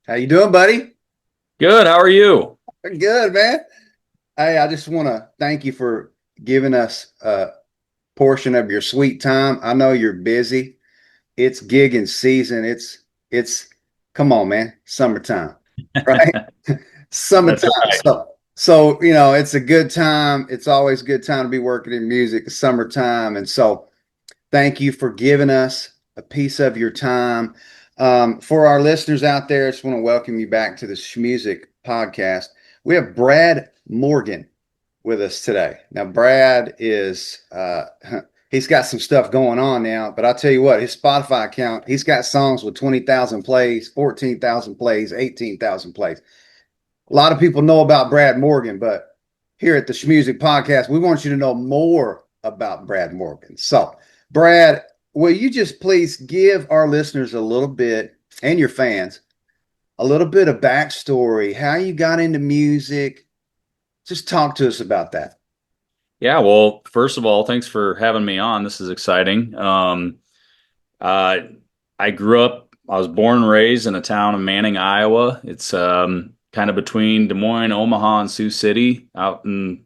How you doing, buddy? Good. How are you? Good, man. Hey, I just want to thank you for giving us a portion of your sweet time. I know you're busy. It's gigging season. It's come on, man. Summertime, right? That's Summertime. right. So it's a good time. It's always a good time to be working in music. It's summertime, and so thank you for giving us a piece of your time. For our listeners out there, I just want to welcome you back to the Schmusic podcast. We have Brad Morgan with us today. Now, Brad is he's got some stuff going on now, but I'll tell you what, his Spotify account, he's got songs with 20,000 plays, 14,000 plays, 18,000 plays. A lot of people know about Brad Morgan, but here at the Schmusic podcast, we want you to know more about Brad Morgan. So, Brad, will you just please give our listeners a little bit and your fans a little bit of backstory, how you got into music? Just talk to us about that. Yeah. Well, first of all, thanks for having me on. This is exciting. Uh, I grew up, I was born and raised in a town of Manning, Iowa. It's kind of between Des Moines, Omaha, and Sioux City, out in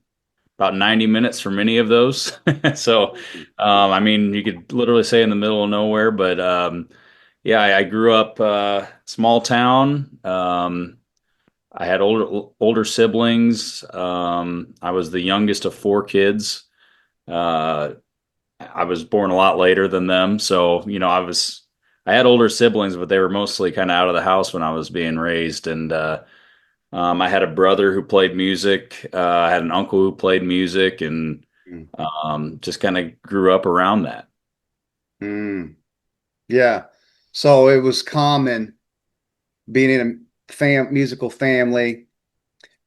about 90 minutes from any of those. So, I mean, you could literally say in the middle of nowhere, but yeah, I grew up small town. I had older siblings. I was the youngest of four kids. Uh, I was born a lot later than them, so I had older siblings, but they were mostly kind of out of the house when I was being raised. And I had a brother who played music. I had an uncle who played music, and just kind of grew up around that. Mm, yeah. So it was common being in a musical family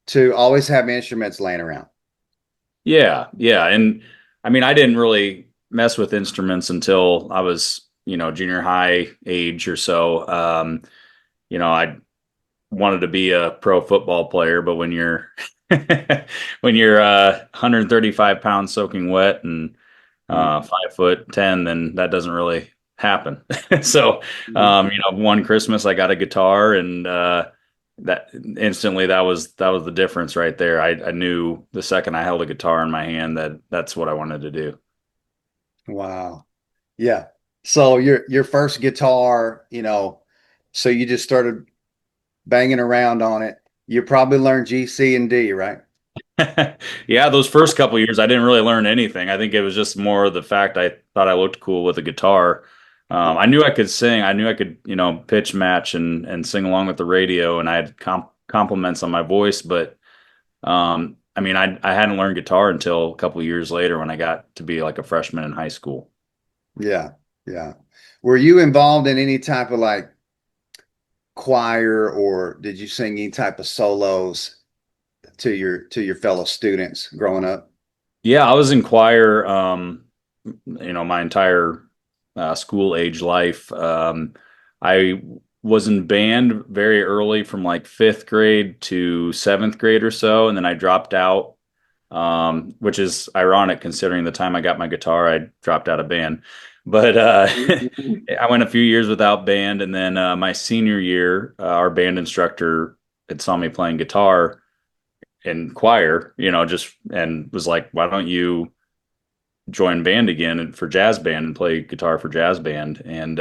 to always have instruments laying around. Yeah, yeah, and I mean, I didn't really mess with instruments until I was, junior high age or so. I wanted to be a pro football player, but when you're when you're 135 pounds soaking wet and Mm. 5'10", then that doesn't really happen. So, Mhm. one Christmas I got a guitar, and that instantly that was the difference right there. I knew the second I held a guitar in my hand that that's what I wanted to do. Wow. Yeah. So your first guitar, so you just started banging around on it. You probably learned G, C, and D, right? Yeah, those first couple years, I didn't really learn anything. I think it was just more the fact I thought I looked cool with a guitar. I knew I could sing. I knew I could, pitch match and sing along with the radio, and I had compliments on my voice. But I mean, I hadn't learned guitar until a couple years later when I got to be like a freshman in high school. Yeah. Yeah. Were you involved in any type of like choir or did you sing any type of solos to your fellow students growing up? Yeah, I was in choir, my entire school age life. I was in band very early from like fifth grade to seventh grade or so, and then I dropped out, which is ironic considering the time I got my guitar, I dropped out of band. But I went a few years without band, and then my senior year, our band instructor had saw me playing guitar in choir, just and was like, "Why don't you join band again and for jazz band and play guitar for jazz band?" And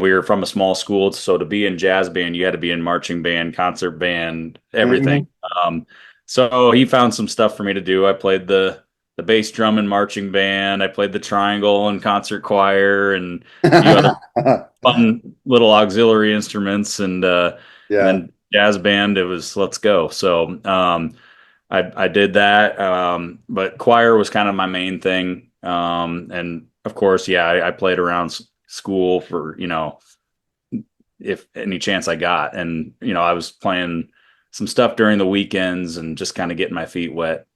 we were from a small school, so to be in jazz band, you had to be in marching band, concert band, everything. Mhm. Um, so he found some stuff for me to do. I played the bass drum in marching band. I played the triangle in concert choir and a few other fun little auxiliary instruments. And Yeah. then jazz band, it was let's go. So I did that, but choir was kind of my main thing. And of course, yeah, I played around school for, if any chance I got. And, I was playing some stuff during the weekends and just kind of getting my feet wet,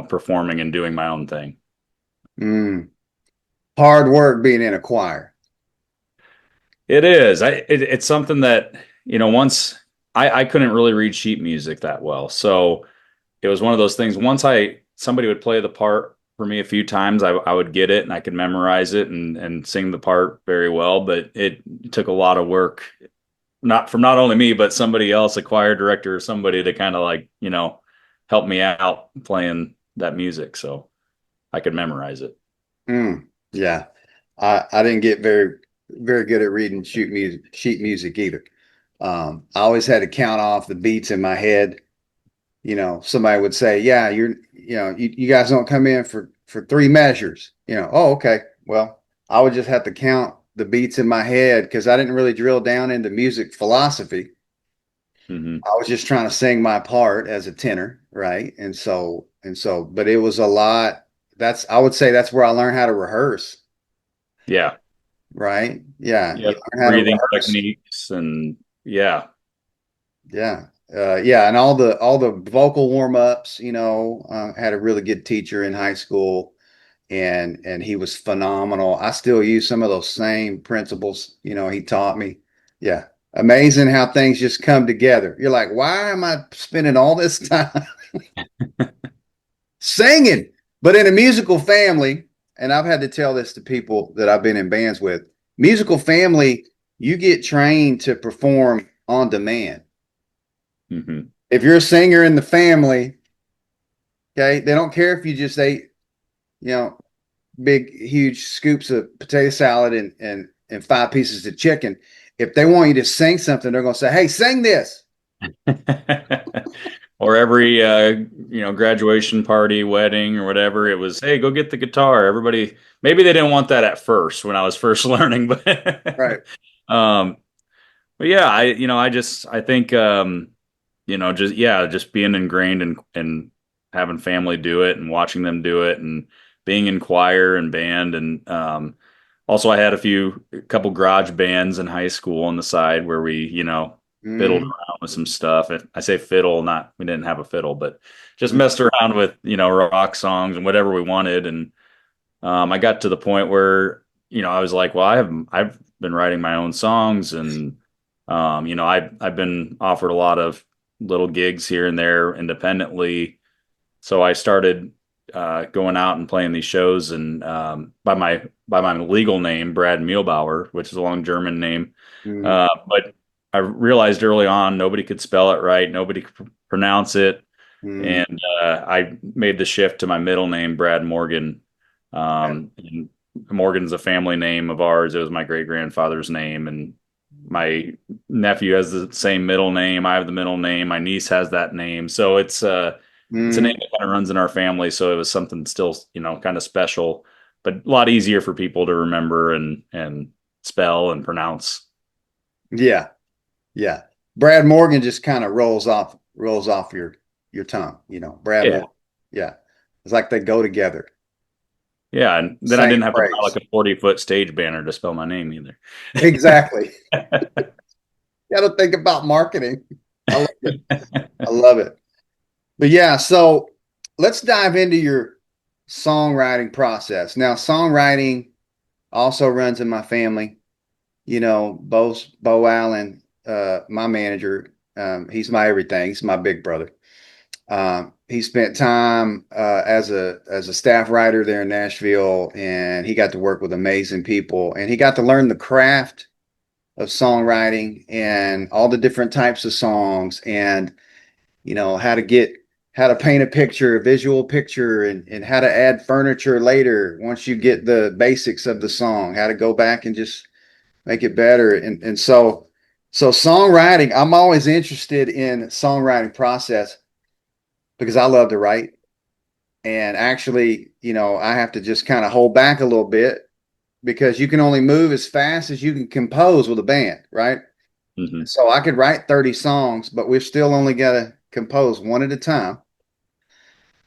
performing and doing my own thing. Mm. Hard work being in a choir. It is. It's something that, once I couldn't really read sheet music that well. So it was one of those things. Once somebody would play the part for me a few times, I would get it and I could memorize it and sing the part very well. But it took a lot of work not only me, but somebody else, a choir director or somebody to kind of like, help me out playing that music so I could memorize it. Yeah. I didn't get very good at reading sheet music either. I always had to count off the beats in my head. Somebody would say, yeah, you guys don't come in for three measures. Oh, okay. Well, I would just have to count the beats in my head because I didn't really drill down into music philosophy. Hmm. I was just trying to sing my part as a tenor, right? But it was a lot. I would say that's where I learned how to rehearse, Yeah. right? Yeah, Yeah. you learn how to Breathing rehearse. techniques and yeah. Yeah. Yeah, and all the vocal warm-ups, had a really good teacher in high school and he was phenomenal. I still use some of those same principles, he taught me. Yeah. Amazing how things just come together. You're like, why am I spending all this time singing? But in a musical family, and I've had to tell this to people that I've been in bands with, musical family, you get trained to perform on demand. Hmm. If you're a singer in the family, okay, they don't care if you just ate, you know, big, huge scoops of potato salad and five pieces of chicken. If they want you to sing something, they're going to say, "Hey, sing this." Or every graduation party, wedding, or whatever, it was, hey, go get the guitar. Everybody, maybe they didn't want that at first when I was first learning, but Right. um, but yeah, I think just being ingrained and having family do it and watching them do it and being in choir and band and also I had a couple garage bands in high school on the side where we, fiddled Mm, around with some stuff. And I say fiddle, not we didn't have a fiddle, but just messed around with, rock songs and whatever we wanted. And I got to the point where, I was like, well, I've been writing my own songs and I've been offered a lot of little gigs here and there independently. So I started going out and playing these shows and by my legal name, Brad Mielbauer, which is a long German name. mm, But I realized early on nobody could spell it right, nobody could pronounce it, mm. and I made the shift to my middle name, Brad Morgan. And Morgan's a family name of ours. It was my great grandfather's name, and my nephew has the same middle name. I have the middle name. My niece has that name, so it's a Mm. name that kind of runs in our family. So it was something still, kind of special, but a lot easier for people to remember and spell and pronounce. Yeah. Yeah. Brad Morgan just kind of rolls off your tongue, Brad Yeah. Morgan. Yeah. It's like they go together. Yeah. And then I Same didn't have to buy phrase. like a 40-foot stage banner to spell my name either. Exactly. Got to think about marketing. I love it. I love it. But yeah, so let's dive into your songwriting process. Now, songwriting also runs in my family. Bo Allen, my manager, he's my everything. He's my big brother. He spent time as a staff writer there in Nashville, and he got to work with amazing people, and he got to learn the craft of songwriting and all the different types of songs, and how to paint a picture, a visual picture, and how to add furniture later once you get the basics of the song, how to go back and just make it better. And so songwriting, I'm always interested in songwriting process because I love to write. And actually, I have to just kind of hold back a little bit because you can only move as fast as you can compose with a band, right? Hmm. So I could write 30 songs, but we've still only got to compose one at a time.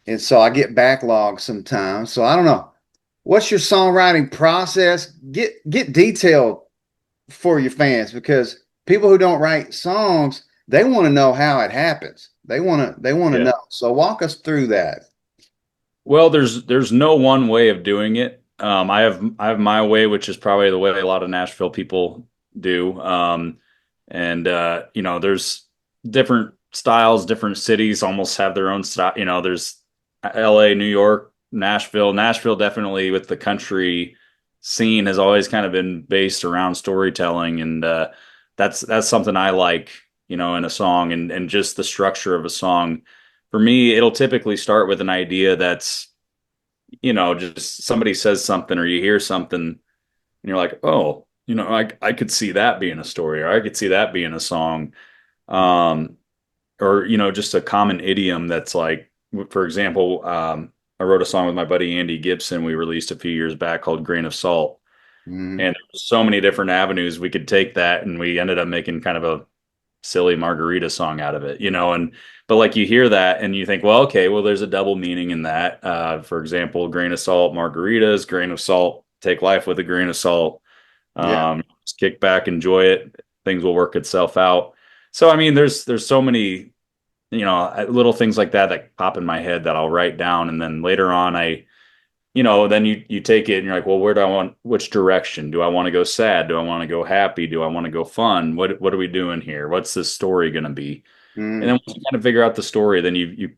And so I get backlogged sometimes. So I don't know. What's your songwriting process? Get detailed for your fans because people who don't write songs, they want to know how it happens. They want to Yeah. know. So walk us through that. Well, there's no one way of doing it. I have my way, which is probably the way a lot of Nashville people do. And there's different styles, different cities almost have their own style. There's LA, New York, Nashville. Nashville definitely with the country scene has always kind of been based around storytelling and that's something I like, in a song, and just the structure of a song. For me, it'll typically start with an idea that's, just somebody says something or you hear something and you're like, oh, I could see that being a story, or I could see that being a song. Um, or, just a common idiom that's like, for example, I wrote a song with my buddy Andy Gibson we released a few years back called Grain of Salt. Mm-hmm. And there's so many different avenues we could take that, and we ended up making kind of a silly margarita song out of it, and but like you hear that and you think, well, okay, well, there's a double meaning in that. For example, grain of salt margaritas, grain of salt, take life with a grain of salt. Yeah. Just kick back, enjoy it. Things will work itself out. So I mean, there's so many, little things like that that pop in my head that I'll write down, and then later on then you take it and you're like, well, where do I want, which direction? Do I want to go sad? Do I want to go happy? Do I want to go fun? What are we doing here? What's this story going to be? And then Mm. once you kind of figure out the story, then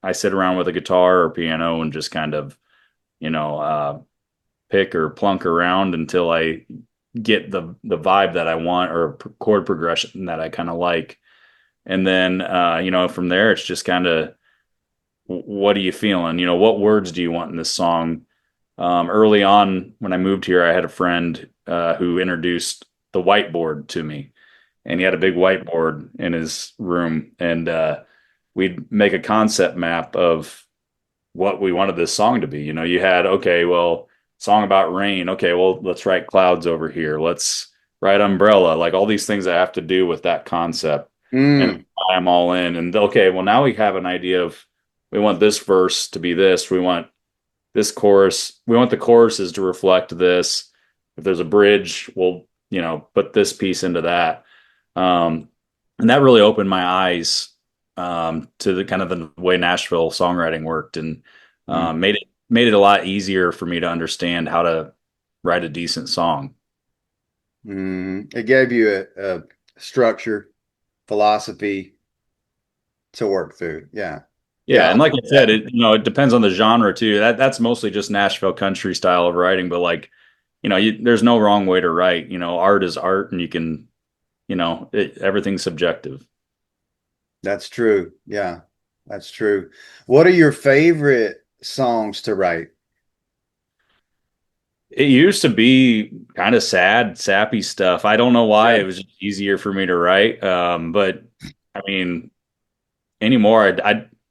I sit around with a guitar or piano and just kind of, you know, uh, pick or plunk around until I get the vibe that I want, or a chord progression that I kind of like. And then, from there, it's just kind of, what are you feeling? What words do you want in this song? Early on, when I moved here, I had a friend who introduced the whiteboard to me, and he had a big whiteboard in his room, and we'd make a concept map of what we wanted this song to be. You had, okay, well, song about rain. Okay, well, let's write clouds over here. Let's write umbrella. Like all these things that have to do with that concept, and Mm. I'm all in. And okay, well, now we have an idea of, we want this verse to be this. We want this chorus. We want the choruses to reflect this. If there's a bridge, we'll, put this piece into that. Um, and that really opened my eyes to the kind of the way Nashville songwriting worked, and Mm. made it a lot easier for me to understand how to write a decent song. Mm. It gave you a structure, philosophy to work through. Yeah. Yeah. Yeah, and like I said, it depends on the genre too. That's mostly just Nashville country style of writing, but like, there's no wrong way to write. Art is art, and you can, everything's subjective. That's true. Yeah. That's true. What are your favorite songs to write? It used to be kind of sad, sappy stuff. I don't know why. Yeah. It was just easier for me to write. But I mean, anymore,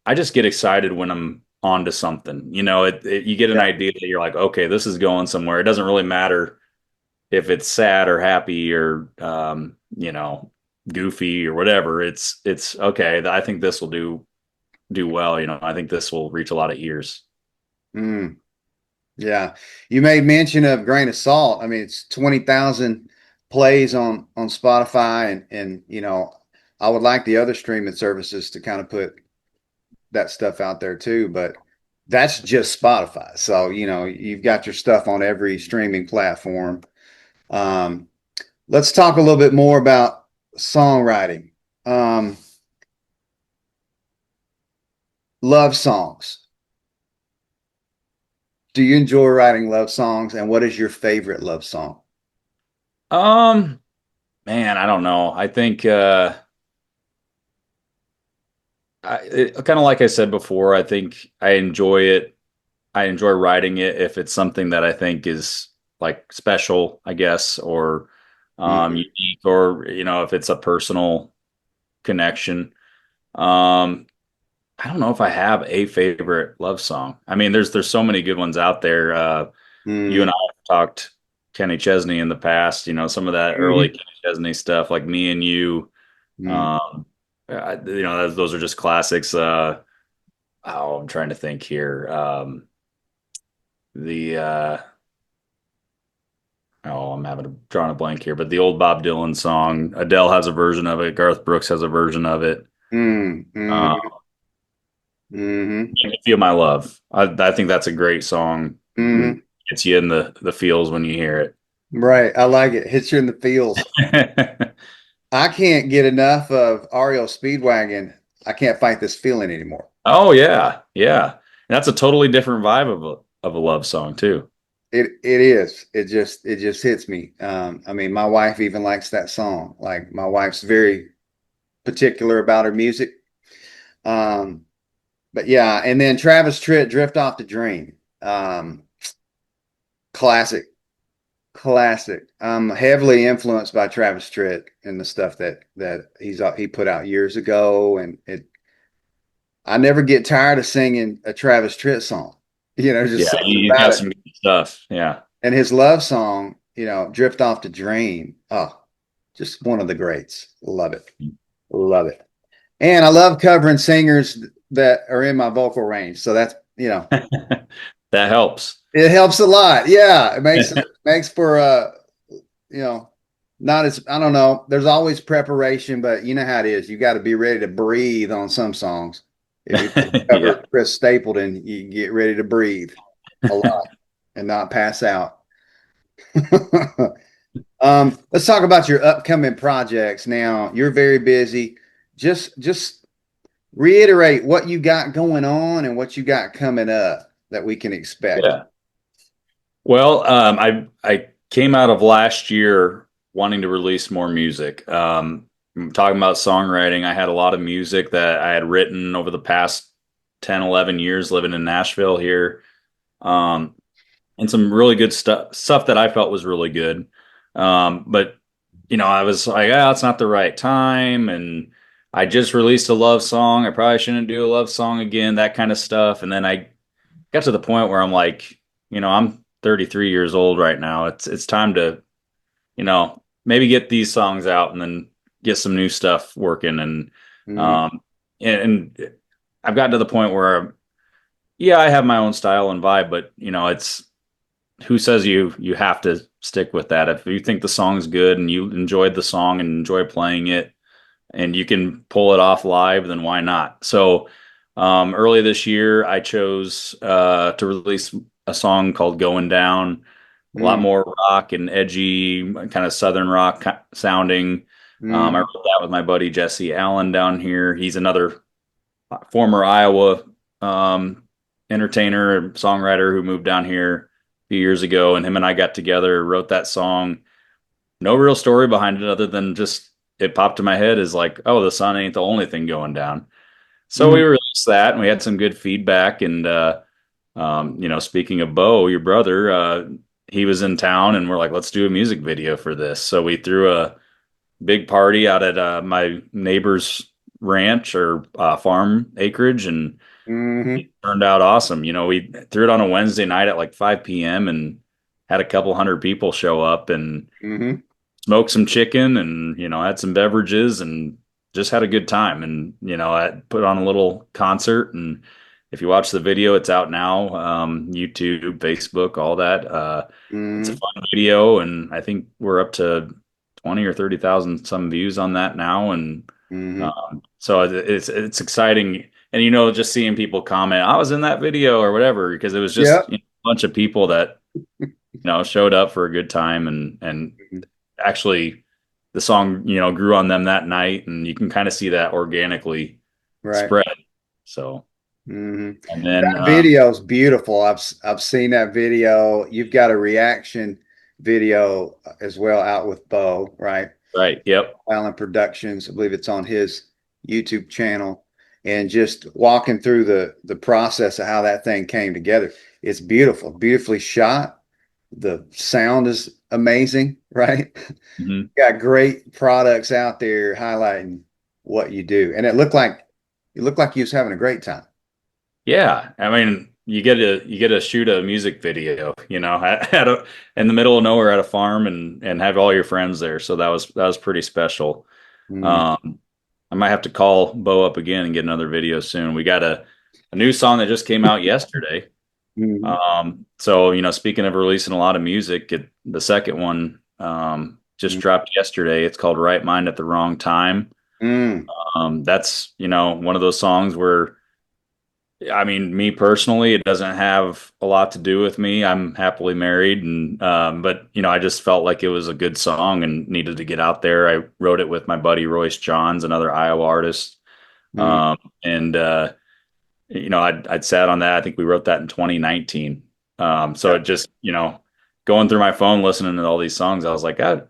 I just get excited when I'm onto something. You get an Yeah. idea that you're like, okay, this is going somewhere. It doesn't really matter if it's sad or happy or goofy or whatever. It's okay. I think this will do well. I think this will reach a lot of ears. Mm. Yeah. You made mention of Grain of Salt. I mean, it's 20,000 plays on Spotify, and I would like the other streaming services to kind of put that stuff out there too, but that's just Spotify. So, you've got your stuff on every streaming platform. Um, let's talk a little bit more about songwriting. Um, love songs. Do you enjoy writing love songs? And what is your favorite love song? Um, Man, I don't know. I think kind of like I said before, I think I enjoy it. I enjoy writing it if it's something that I think is like special, I guess, or Mhm. unique, or if it's a personal connection. Um, I don't know if I have a favorite love song. I mean, there's so many good ones out there. You and Mhm. I have talked Kenny Chesney in the past. Some of that early Mhm. Kenny Chesney stuff, like Me and You. Mhm. Um, those are just classics. I'm trying to think here. The Oh, I'm drawing a blank here, but the old Bob Dylan song, Adele has a version of it. Garth Brooks has a version of it. Mhm. Uh, Mhm. Mhm. Feel My Love. I think that's a great song. Mhm. Gets you in the feels when you hear Right. I like it. Hits you in the feels. it. I can't get enough of REO Speedwagon. I can't fight this feeling anymore. Oh yeah, yeah. That's a totally different vibe of a love song too. It is. It just hits me. I mean, my wife even likes that song. Like my wife's very particular about her music. Um, but yeah, and then Travis Tritt, Drift Off the Dream. Classic, classic. I'm heavily influenced by Travis Tritt and the stuff that he put out years ago, and it. I never get tired of singing a Travis Tritt song. Just Yeah, something he's about got it. some good stuff. Yeah. And his love song, Drift Off the Dream. Oh, just one of the greats. Love it. Love it. And I love covering singers that are in my vocal range. So that's, That helps. it helps a lot. Yeah. It makes for you know, not as I don't know. There's always preparation, but you know how it is. You got to be ready to breathe on some songs. If you Yeah. cover Chris Stapleton, you get ready to breathe a lot and not pass out. Let's talk about your upcoming projects now. You're very busy. Just reiterate what you got going on and what you got coming up that we can expect. Yeah. Well, I came out of last year wanting to release more music. Talking about songwriting, I had a lot of music that I had written over the past 10, 11 years living in Nashville here. Um, and some really good stuff that I felt was really good. But I was like, it's not the right time, and I just released a love song. I probably shouldn't do a love song again, that kind of stuff. And then I got to the point where I'm like, I'm 33 years old right now. It's time to, maybe get these songs out and then get some new stuff working. Mhm. Um, and I've gotten to the point where, yeah, I have my own style and vibe, but it's who says you have to stick with that? If you think the song's good and you enjoyed the song and enjoy playing it and you can pull it off live, then why not? So early this year, I chose to release a song called Going Down, a lot Mm, more rock and edgy, kind of southern rock sounding. I mm, wrote that with my buddy Jesse Allen down here. He's another former Iowa um, entertainer, songwriter who moved down here a few years ago, and him and I got together, wrote that song. No real story behind it other than just it popped in my head as like, oh, the sun ain't the only thing going down. So we mm. released that, and we had some good feedback. And speaking of Bo, your brother, he was in town, and we're like, let's do a music video for this. So we threw a big party out at my neighbor's ranch or farm acreage, and Mhm, it turned out awesome. We threw it on a Wednesday night at like 5 p.m. and had a couple hundred people show up and mhm. smoked some chicken and had some beverages and just had a good time. And I put on a little concert. And if you watch the video, it's out now, YouTube, Facebook, all that. It's a Mhm, fun video, and I think we're up to 20 or 30,000 some views on that now. And mhm. so it's exciting. And just seeing people comment, I was in that video or whatever, because it was just Yep. a bunch of people that showed up for a good time, and Mhm. actually the song grew on them that night, and you can kind of see that organically Right. spread. So, Hmm. and then That video is beautiful. I've seen that video. You've got a reaction video as well out with Bo, right? right, yep. Allen Productions. I believe it's on his YouTube channel. And just walking through the process of how that thing came together. It's beautiful, beautifully shot. The sound is amazing, right? Mhm. Got great products out there highlighting what you do. And it looked like you was having a great time. Yeah, I mean, you get to shoot a music video, in the middle of nowhere at a farm, and have all your friends there. So that was pretty special. Mm, Um, I might have to call Bo up again and get another video soon. We got a new song that just came out yesterday. mm, So speaking of releasing a lot of music, the second one just mm, dropped yesterday. It's called Right Mind at the Wrong Time. mm, That's one of those songs where, I mean, me personally, it doesn't have a lot to do with me. I'm happily married, and but I just felt like it was a good song and needed to get out there. I wrote it with my buddy Royce Johns, another Iowa artist, mm, and I'd sat on that. I think we wrote that in 2019. So it just, going through my phone, listening to all these songs, I was like, I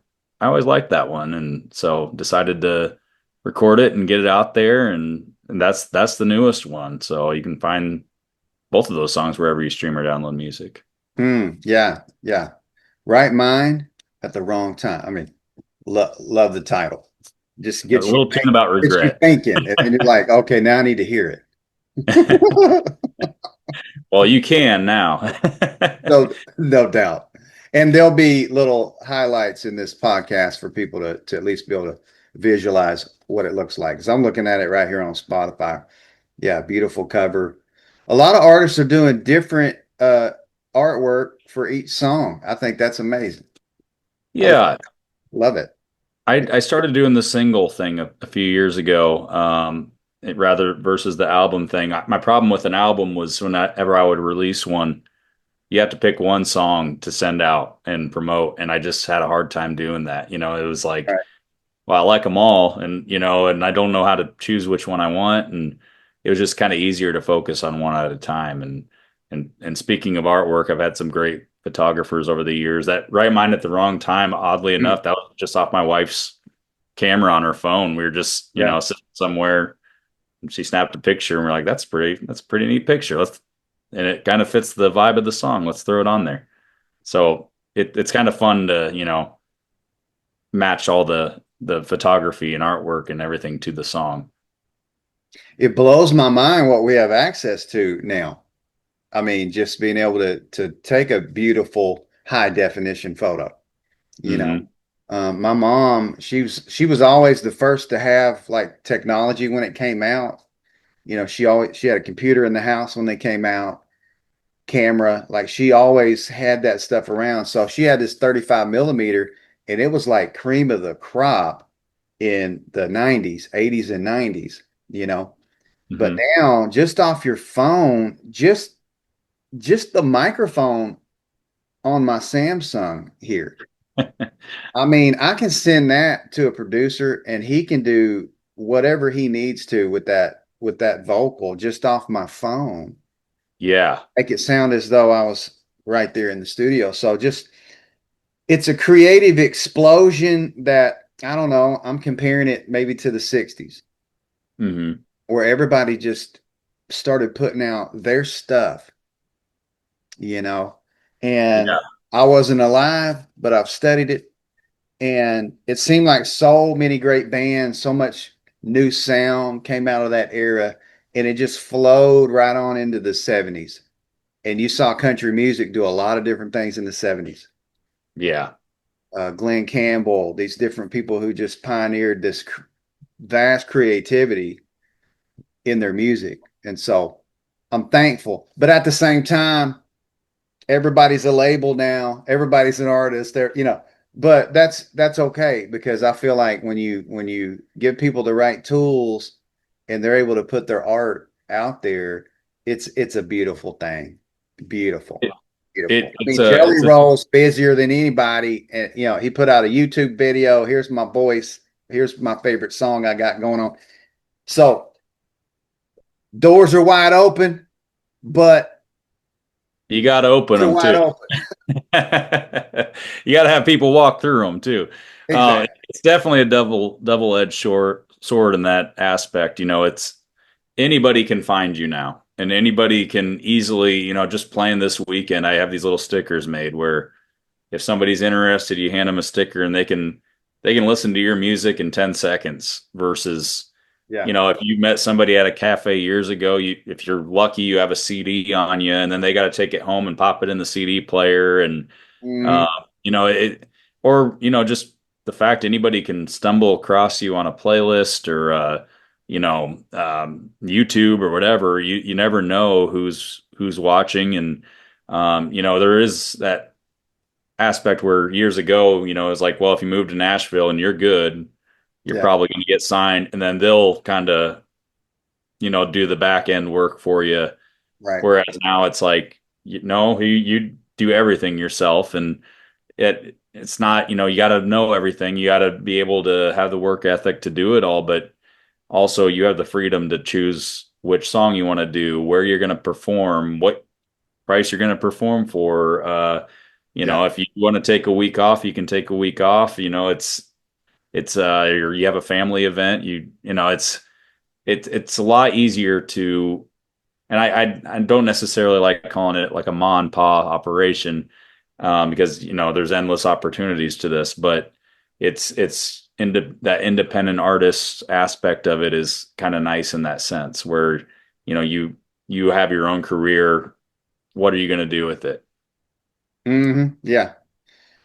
always liked that one. And so decided to record it and get it out there. And that's the newest one. So you can find both of those songs wherever you stream or download music. Yeah, yeah. Right mind at the wrong time. I mean, love the title. Just A little tune about gets you regret. thinking, and you're like, okay, now I need to hear it. Well, you can now. No doubt. And there'll be little highlights in this podcast for people to at least be able to visualize what it looks like. Because I'm looking at it right here on Spotify. Yeah, beautiful cover. A lot of artists are doing different artwork for each song. I think that's amazing. I Yeah, love it. I started doing the single thing a few years ago, rather versus the album thing. My problem with an album was whenever I would release one, you have to pick one song to send out and promote, and I just had a hard time doing that. It was like, Right. well, I like them all, and I don't know how to choose which one I want, and it was just kind of easier to focus on one at a time. And speaking of artwork, I've had some great photographers over the years. That Right Mind at the Wrong Time, oddly Mm, enough, that was just off my wife's camera on her phone. We were just, yeah. sitting somewhere, and she snapped a picture, and we're like, that's a pretty neat picture. And it kind of fits the vibe of the song. Let's throw it on there. So it's kind of fun to, match all the photography and artwork and everything to the song. It blows my mind what we have access to now. I mean, just being able to take a beautiful high definition photo. You know, Hmm. my mom, she was always the first to have like technology when it came out. She had a computer in the house when they came out, camera, like she always had that stuff around. So she had this 35 millimeter, and it was like cream of the crop in the 90s, 80s, and 90s, you know. But Hmm. now, just off your phone, just the microphone on my Samsung here. I mean, I can send that to a producer and he can do whatever he needs to with that vocal just off my phone. Yeah. Make it sound as though I was right there in the studio. So just it's a creative explosion that I don't know, I'm comparing it maybe to the 60s Hmm. where everybody just started putting out their stuff, you know. And Yeah. I wasn't alive, but I've studied it. And it seemed like so many great bands, so much new sound came out of that era, and it just flowed right on into the 70s. And you saw country music do a lot of different things in the 70s. Yeah. Glenn Campbell, these different people who just pioneered this vast creativity in their music. And so I'm thankful. But at the same time, everybody's a label now. Everybody's an artist. But that's okay because I feel like when you give people the right tools and they're able to put their art out there, it's a beautiful thing. Beautiful. It, Beautiful. I it's mean, a Jelly it's a Roll's busier than anybody. And he put out a YouTube video. Here's my voice. Here's my favorite song I got going on. So doors are wide open, but you got to open they're them wide too. open. You got to have people walk through them too. Exactly. It's definitely a double-edged sword in that aspect. It's anybody can find you now, and anybody can easily, just playing this weekend. I have these little stickers made where if somebody's interested, you hand them a sticker and they can listen to your music in 10 seconds versus, Yeah. if you met somebody at a cafe years ago, if you're lucky, you have a CD on you and then they got to take it home and pop it in the CD player. And, Mhm. uh, it, or, just the fact anybody can stumble across you on a playlist or, YouTube or whatever, you never know who's watching. And, there is that aspect where years ago, it was like, well, if you move to Nashville and you're good, you're Yeah. probably going to get signed, and then they'll kind of, do the back end work for you. Right. Whereas now it's like, you do everything yourself, and it's not, you got to know everything. You got to be able to have the work ethic to do it all, but also you have the freedom to choose which song you want to do, where you're going to perform, what price you're going to perform for. Yeah. If you want to take a week off, you can take a week off. Or you have a family event, it's a lot easier to, and I don't necessarily like calling it like a ma and pa operation, because there's endless opportunities to this, but that independent artist aspect of it is kind of nice in that sense where you have your own career. What are you going to do with it? Yeah.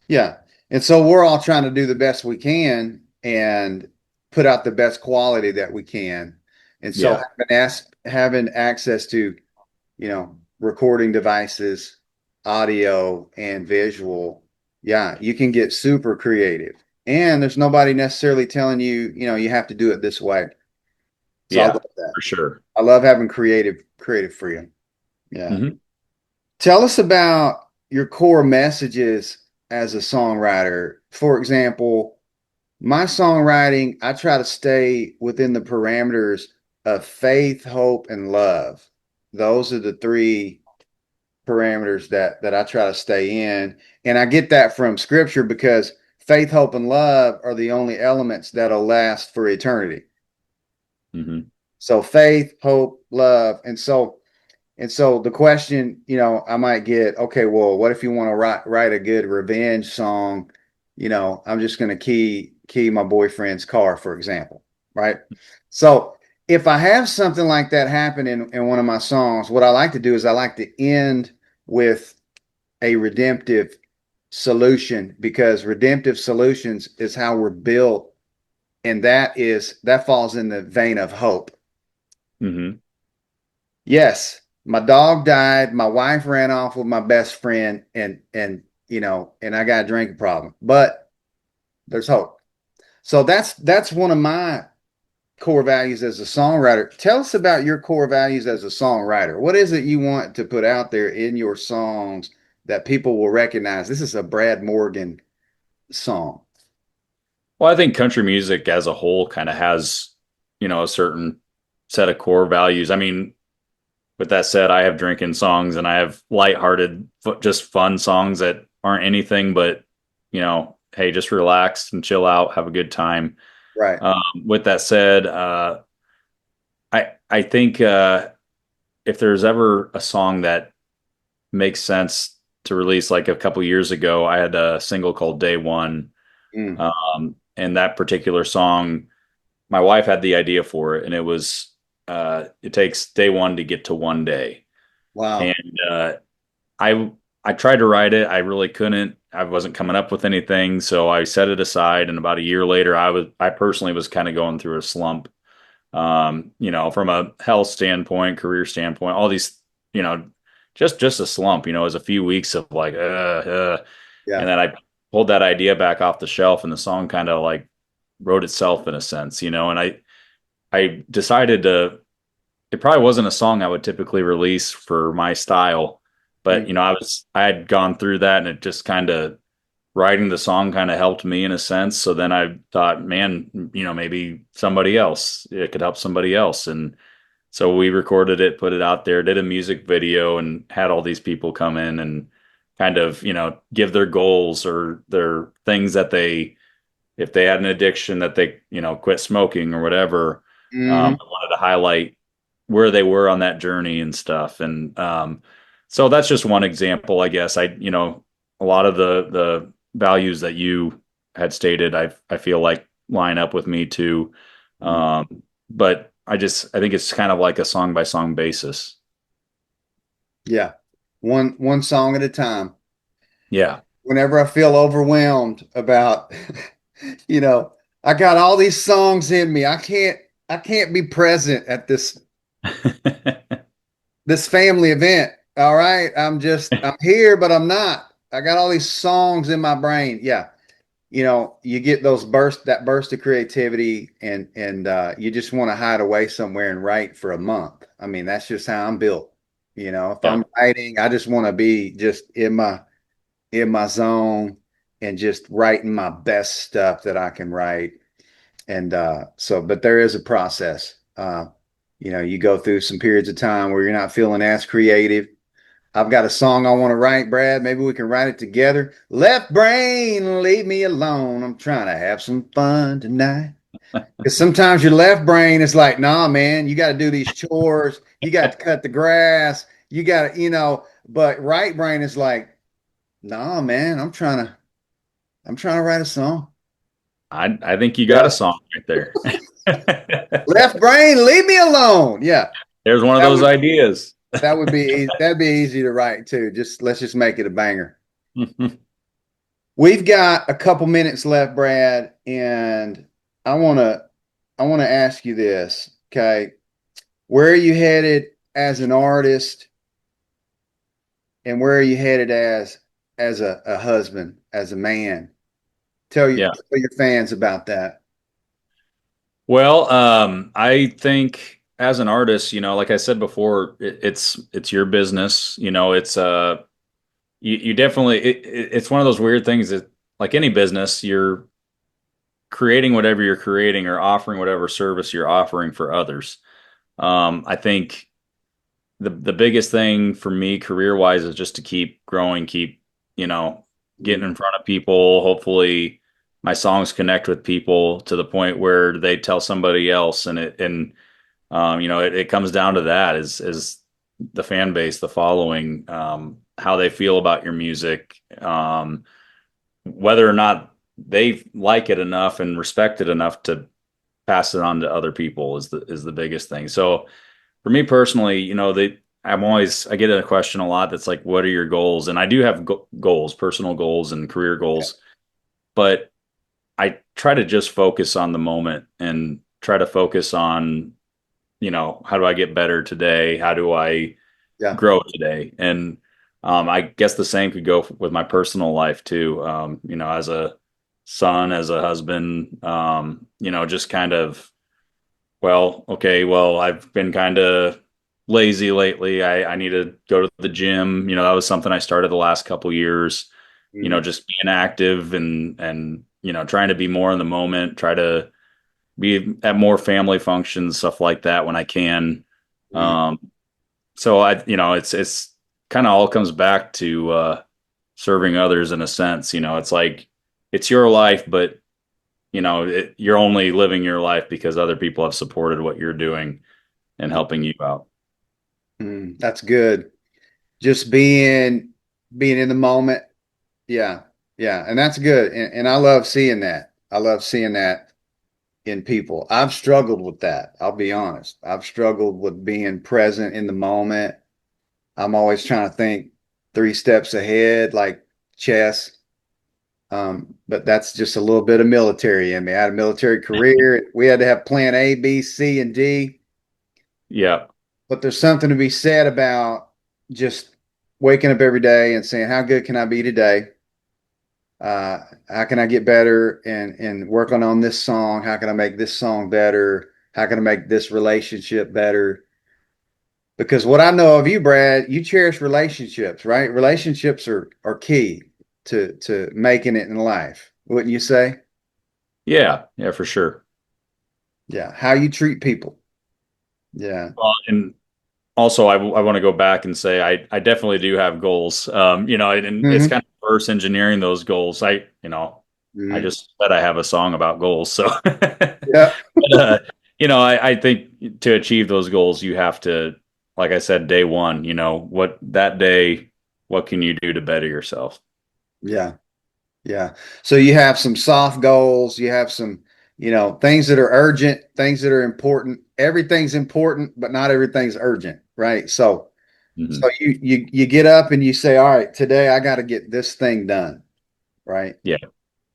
Yeah. And so we're all trying to do the best we can and put out the best quality that we can. And so Yeah. having access to, recording devices, audio and visual, yeah, you can get super creative. And there's nobody necessarily telling you, you have to do it this way. So I Yeah, love that. for sure. I love having creative freedom. Yeah. Hmm. Tell us about your core messages as a songwriter. For example, my songwriting, I try to stay within the parameters of faith, hope, and love. Those are the three parameters that I try to stay in. And I get that from scripture because faith, hope, and love are the only elements that'll last for eternity. Hmm. So faith, hope, love. And so the question, I might get, okay, well, what if you want to write a good revenge song? I'm just going to key my boyfriend's car, for example, right? So if I have something like that happen in one of my songs, what I like to do is I like to end with a redemptive solution because redemptive solutions is how we're built, and that falls in the vein of hope. Hmm. Yes, my dog died. My wife ran off with my best friend, and I got a drinking problem. But there's hope. So that's one of my core values as a songwriter. Tell us about your core values as a songwriter. What is it you want to put out there in your songs that people will recognize? This is a Brad Morgan song. Well, I think country music as a whole kind of has, a certain set of core values. I mean, with that said, I have drinking songs and I have lighthearted, just fun songs that aren't anything but, hey, just relax and chill out, have a good time. Right. With that said, I think if there's ever a song that makes sense to release, like a couple years ago, I had a single called Day One. Mm, And that particular song, my wife had the idea for it, and it takes day one to get to one day. wow. And I tried to write it. I really couldn't. I wasn't coming up with anything, so I set it aside. And about a year later, I personally was kind of going through a slump. From a health standpoint, career standpoint, all these, you know, just a slump. It was a few weeks of like, and Yeah. then I pulled that idea back off the shelf, and the song kind of like wrote itself in a sense, and I decided to, it probably wasn't a song I would typically release for my style, but Mm, I had gone through that, and it just kind of, writing the song kind of helped me in a sense. So then I thought, man, maybe it could help somebody else. And so we recorded it, put it out there, did a music video, and had all these people come in and kind of, give their goals or their things that if they had an addiction, that they, quit smoking or whatever. hmm. I wanted to highlight where they were on that journey and stuff. And so that's just one example, I guess. A lot of the values that you had stated, I feel like line up with me too. But I think it's kind of like a song by song basis. Yeah. One song at a time. Yeah. Whenever I feel overwhelmed about, you know, I got all these songs in me. I can't be present at this family event. All right. I'm here, but I'm not. I got all these songs in my brain. Yeah. You get that burst of creativity and you just want to hide away somewhere and write for a month. I mean, that's just how I'm built. If Yeah. I'm writing, I just want to be just in my zone and just writing my best stuff that I can write. But there is a process. You go through some periods of time where you're not feeling as creative. I've got a song I want to write, Brad. Maybe we can write it together. Left brain, leave me alone. I'm trying to have some fun tonight. Because sometimes your left brain is like, nah, man, you got to do these chores. You got to cut the grass. You got to, but right brain is like, nah, man, I'm trying to write a song. I think you got Yeah. a song right there. Left brain, leave me alone. Yeah. There's one of That those would ideas. that'd be easy to write too. Let's just make it a banger. We've got a couple minutes left, Brad, and I want to I want to ask you this, okay? Where are you headed as an artist, and where are you headed as a husband, as a man? Yeah. Tell your fans about that. Well, I think as an artist, like I said before, it's your business. You definitely it's one of those weird things that, like any business, you're creating whatever you're creating or offering whatever service you're offering for others. I think the biggest thing for me career wise is just to keep growing, keep, you know, getting in front of people. Hopefully my songs connect with people to the point where they tell somebody else, it comes down to that is the fan base, the following, how they feel about your music, whether or not they like it enough and respect it enough to pass it on to other people is the biggest thing. So for me personally, I get a question a lot that's like, what are your goals? And I do have goals, personal goals and career goals, but I try to just focus on the moment and try to focus on, how do I get better today? How do I Yeah. grow today? And I guess the same could go with my personal life too. As a son, as a husband, just kind of, well, okay, well, I've been kind of lazy lately. I need to go to the gym. That was something I started the last couple years, Mhm. just being active and, trying to be more in the moment, try to be at more family functions, stuff like that when I can. Mhm. Um, so it's kind of all comes back to serving others in a sense. It's like it's your life, but you're only living your life because other people have supported what you're doing and helping you out. That's good. Just being in the moment. Yeah. Yeah. And that's good. And I love seeing that. I love seeing that in people. I've struggled with that. I'll be honest. I've struggled with being present in the moment. I'm always trying to think three steps ahead, like chess. But that's just a little bit of military in me. I had a military career. We had to have plan A, B, C, and D. Yeah. But there's something to be said about just waking up every day and saying, how good can I be today? How can I get better and working on this song? How can I make this song better? How can I make this relationship better? Because what I know of you, Brad, you cherish relationships, right? Relationships are key to making it in life, wouldn't you say? Yeah. Yeah, for sure. Yeah, how you treat people. Yeah. Well, and also I want to go back and say I definitely do have goals. And it's Hmm. kind of reverse engineering those goals. I Hmm. just said I have a song about goals. So, Yeah. but, I think to achieve those goals, you have to, like I said, day one, what that day, what can you do to better yourself? Yeah. Yeah. So you have some soft goals, you have some, things that are urgent, things that are important. Everything's important, but not everything's urgent, right? So Hmm. you get up and you say, all right, today I got to get this thing done, right? Yeah.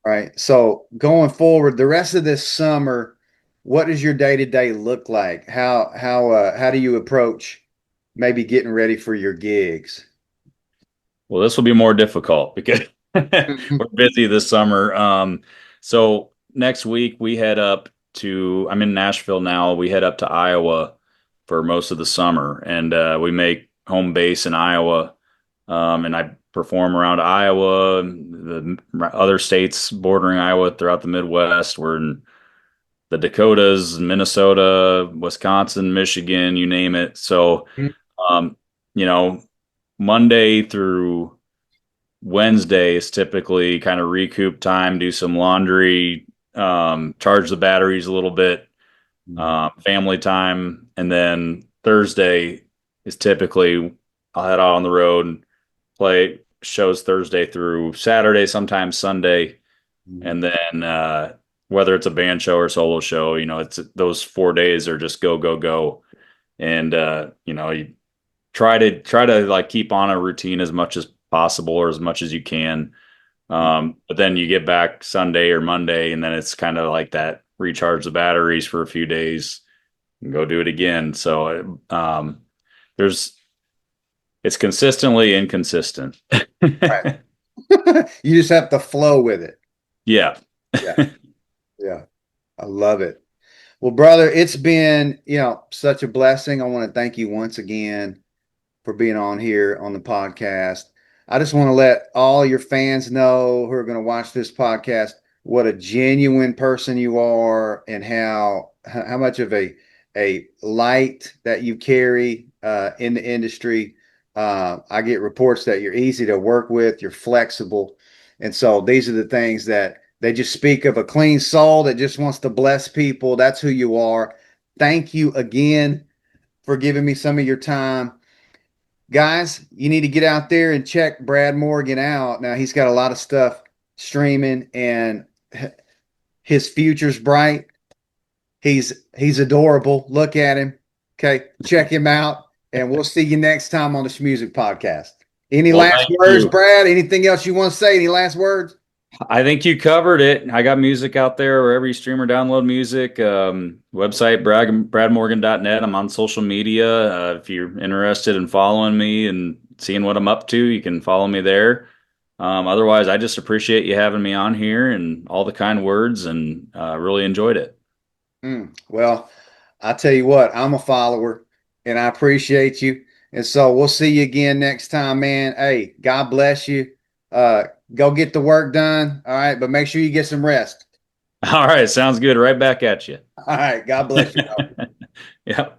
Right. So going forward, the rest of this summer, what does your day to day look like? How do you approach maybe getting ready for your gigs? Well, this will be more difficult because Mhm. we're busy this summer. So next week I'm in Nashville now. We head up to Iowa for most of the summer, and we make home base in Iowa. And I perform around Iowa, the other states bordering Iowa throughout the Midwest. We're in the Dakotas, Minnesota, Wisconsin, Michigan, you name it. So, um, you know, Monday through Wednesday is typically kind of recoup time, do some laundry, charge the batteries a little bit, family time. And then Thursday is typically I'll head out on the road and play shows Thursday through Saturday, sometimes Sunday. And then whether it's a band show or solo show, it's those 4 days are just go, go, go. And you try to like keep on a routine as much as possible or as much as you can. But then you get back Sunday or Monday, and then it's kind of like that recharge the batteries for a few days and go do it again. So there's it's consistently inconsistent. Right. You just have to flow with it. Yeah. Yeah. Yeah. I love it. Well, brother, it's been, such a blessing. I want to thank you once again for being on here on the podcast. I just want to let all your fans know who are going to watch this podcast what a genuine person you are and how much of a light that you carry in the industry. I get reports that you're easy to work with, you're flexible. And so these are the things that they just speak of a clean soul that just wants to bless people. That's who you are. Thank you again for giving me some of your time. Guys, you need to get out there and check Brad Morgan out. Now, he's got a lot of stuff streaming and his future's bright. He's adorable. Look at him. Okay, check him out. And we'll see you next time on the Schmusic podcast. Any last words, Brad? Anything else you want to say? Any last words? I think you covered it. I got music out there wherever you stream or download music. Website, bradmorgan.net. I'm on social media. If you're interested in following me and seeing what I'm up to, you can follow me there. Otherwise, I just appreciate you having me on here and all the kind words, and really enjoyed it. Well, I tell you what, I'm a follower and I appreciate you. And so we'll see you again next time, man. Hey, God bless you. Go get the work done. All right. But make sure you get some rest. All right. Sounds good. Right back at you. All right. God bless you. Yeah.